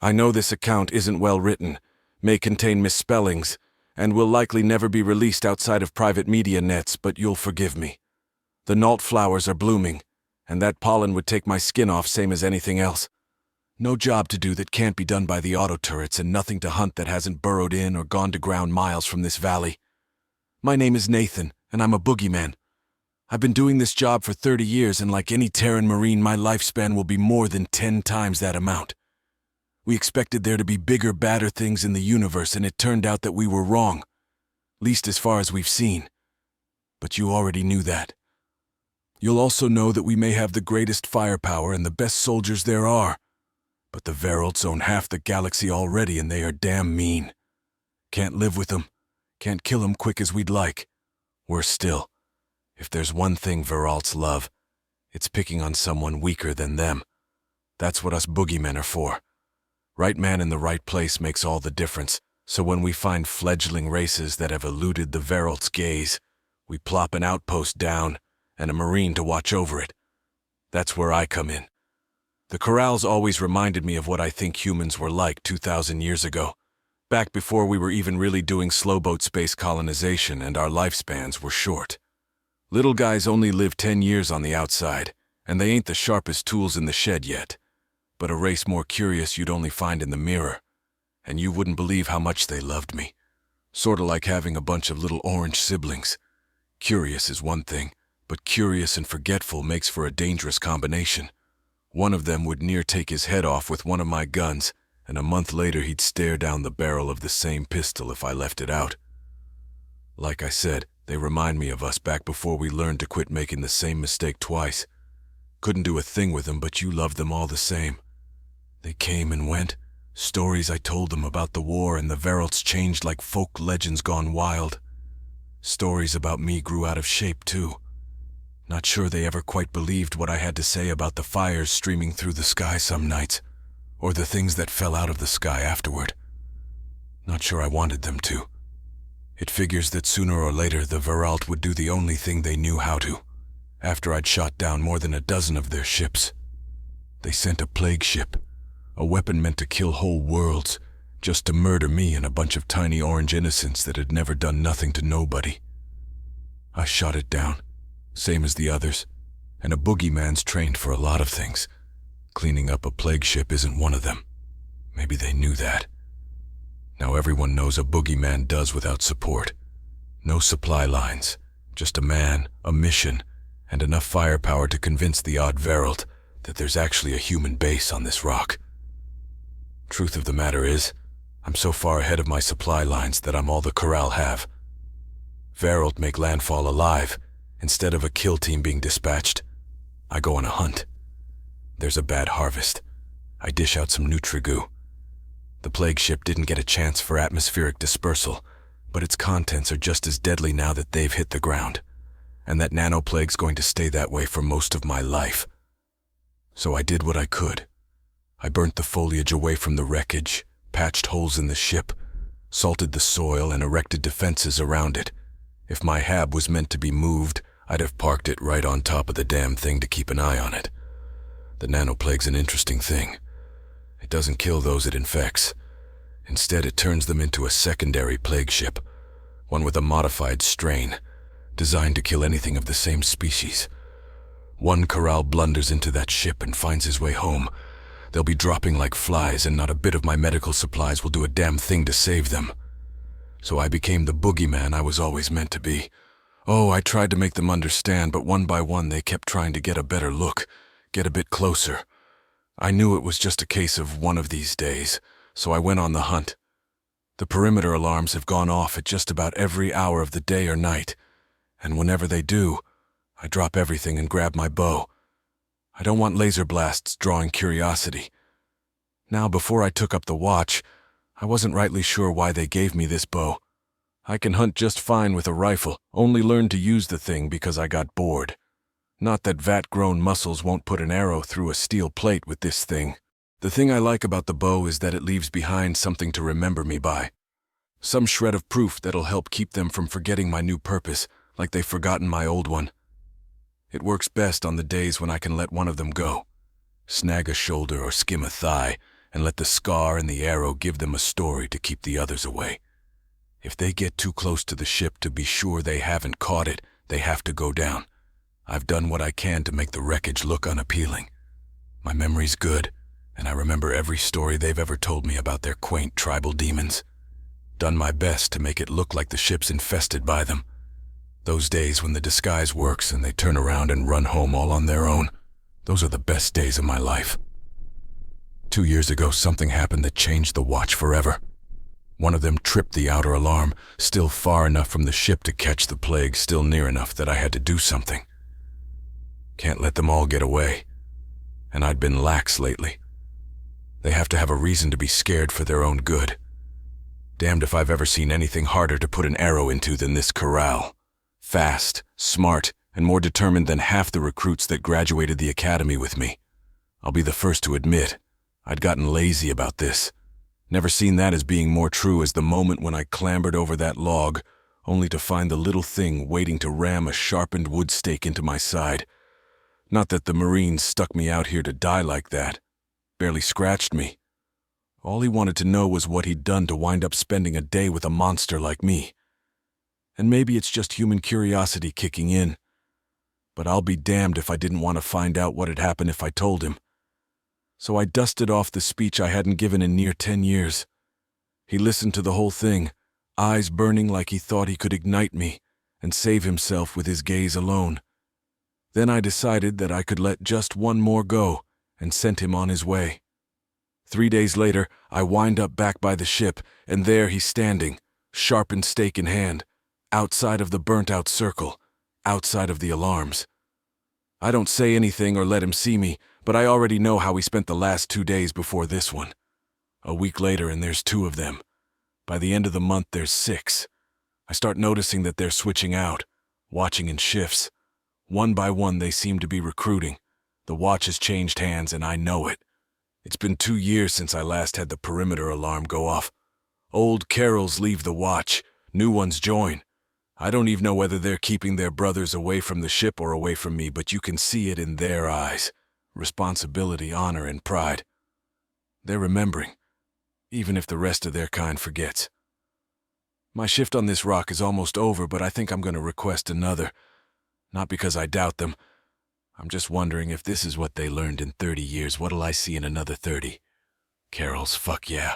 I know this account isn't well written, may contain misspellings, and will likely never be released outside of private media nets, but you'll forgive me. The Nault flowers are blooming, and that pollen would take my skin off same as anything else. No job to do that can't be done by the auto turrets, and nothing to hunt that hasn't burrowed in or gone to ground miles from this valley. My name is Nathan, and I'm a boogeyman. I've been doing this job for 30 years, and like any Terran Marine, my lifespan will be more than 10 times that amount. We expected there to be bigger, badder things in the universe, and it turned out that we were wrong. Least as far as we've seen. But you already knew that. You'll also know that we may have the greatest firepower and the best soldiers there are. But the Veralts own half the galaxy already, and they are damn mean. Can't live with them. Can't kill them quick as we'd like. Worse still, if there's one thing Veralts love, it's picking on someone weaker than them. That's what us boogeymen are for. Right man in the right place makes all the difference, so when we find fledgling races that have eluded the Veralt's gaze, we plop an outpost down and a Marine to watch over it. That's where I come in. The Corrals always reminded me of what I think humans were like 2,000 years ago, back before we were even really doing slowboat space colonization and our lifespans were short. Little guys only live 10 years on the outside, and they ain't the sharpest tools in the shed yet. But a race more curious you'd only find in the mirror, and you wouldn't believe how much they loved me. Sorta like having a bunch of little orange siblings. Curious is one thing, but curious and forgetful makes for a dangerous combination. One of them would near take his head off with one of my guns, and a month later he'd stare down the barrel of the same pistol if I left it out. Like I said, they remind me of us back before we learned to quit making the same mistake twice. Couldn't do a thing with them, but you loved them all the same. They came and went. Stories I told them about the war and the Veralts changed like folk legends gone wild. Stories about me grew out of shape, too. Not sure they ever quite believed what I had to say about the fires streaming through the sky some nights, or the things that fell out of the sky afterward. Not sure I wanted them to. It figures that sooner or later the Veralt would do the only thing they knew how to, after I'd shot down more than a dozen of their ships. They sent a plague ship, a weapon meant to kill whole worlds, just to murder me and a bunch of tiny orange innocents that had never done nothing to nobody. I shot it down, same as the others, and a boogeyman's trained for a lot of things. Cleaning up a plague ship isn't one of them. Maybe they knew that. Now everyone knows a boogeyman does without support. No supply lines, just a man, a mission, and enough firepower to convince the odd Veralt that there's actually a human base on this rock. Truth of the matter is, I'm so far ahead of my supply lines that I'm all the Corral have. Veralt make landfall alive. Instead of a kill team being dispatched, I go on a hunt. There's a bad harvest. I dish out some Nutrigoo. The plague ship didn't get a chance for atmospheric dispersal, but its contents are just as deadly now that they've hit the ground, and that nanoplague's going to stay that way for most of my life. So I did what I could. I burnt the foliage away from the wreckage, patched holes in the ship, salted the soil, and erected defenses around it. If my hab was meant to be moved, I'd have parked it right on top of the damn thing to keep an eye on it. The nanoplague's an interesting thing. It doesn't kill those it infects. Instead, it turns them into a secondary plague ship, one with a modified strain, designed to kill anything of the same species. One Corral blunders into that ship and finds his way home. They'll be dropping like flies, and not a bit of my medical supplies will do a damn thing to save them. So I became the boogeyman I was always meant to be. Oh, I tried to make them understand, but one by one they kept trying to get a better look, get a bit closer. I knew it was just a case of one of these days, so I went on the hunt. The perimeter alarms have gone off at just about every hour of the day or night, and whenever they do, I drop everything and grab my bow. I don't want laser blasts drawing curiosity. Now, before I took up the watch, I wasn't rightly sure why they gave me this bow. I can hunt just fine with a rifle, only learned to use the thing because I got bored. Not that vat-grown muscles won't put an arrow through a steel plate with this thing. The thing I like about the bow is that it leaves behind something to remember me by. Some shred of proof that'll help keep them from forgetting my new purpose, like they've forgotten my old one. It works best on the days when I can let one of them go. Snag a shoulder or skim a thigh, and let the scar and the arrow give them a story to keep the others away. If they get too close to the ship to be sure they haven't caught it, they have to go down. I've done what I can to make the wreckage look unappealing. My memory's good, and I remember every story they've ever told me about their quaint tribal demons. Done my best to make it look like the ship's infested by them. Those days when the disguise works and they turn around and run home all on their own, those are the best days of my life. 2 years ago, something happened that changed the watch forever. One of them tripped the outer alarm, still far enough from the ship to catch the plague, still near enough that I had to do something. Can't let them all get away. And I'd been lax lately. They have to have a reason to be scared for their own good. Damned if I've ever seen anything harder to put an arrow into than this Corral. Fast, smart, and more determined than half the recruits that graduated the academy with me. I'll be the first to admit, I'd gotten lazy about this. Never seen that as being more true as the moment when I clambered over that log, only to find the little thing waiting to ram a sharpened wood stake into my side. Not that the Marines stuck me out here to die like that. Barely scratched me. All he wanted to know was what he'd done to wind up spending a day with a monster like me. And maybe it's just human curiosity kicking in. But I'll be damned if I didn't want to find out what'd happen if I told him. So I dusted off the speech I hadn't given in near 10 years. He listened to the whole thing, eyes burning like he thought he could ignite me and save himself with his gaze alone. Then I decided that I could let just one more go and sent him on his way. 3 days later, I wind up back by the ship, and there he's standing, sharpened stake in hand, outside of the burnt-out circle, outside of the alarms. I don't say anything or let him see me, but I already know how he spent the last 2 days before this one. A week later, and there's 2 of them. By the end of the month, there's 6. I start noticing that they're switching out, watching in shifts. One by one, they seem to be recruiting. The watch has changed hands, and I know it. It's been 2 years since I last had the perimeter alarm go off. Old Corrals leave the watch, new ones join. I don't even know whether they're keeping their brothers away from the ship or away from me, but you can see it in their eyes. Responsibility, honor, and pride. They're remembering, even if the rest of their kind forgets. My shift on this rock is almost over, but I think I'm going to request another. Not because I doubt them. I'm just wondering if this is what they learned in 30 years, what'll I see in another 30? Corrals, fuck yeah.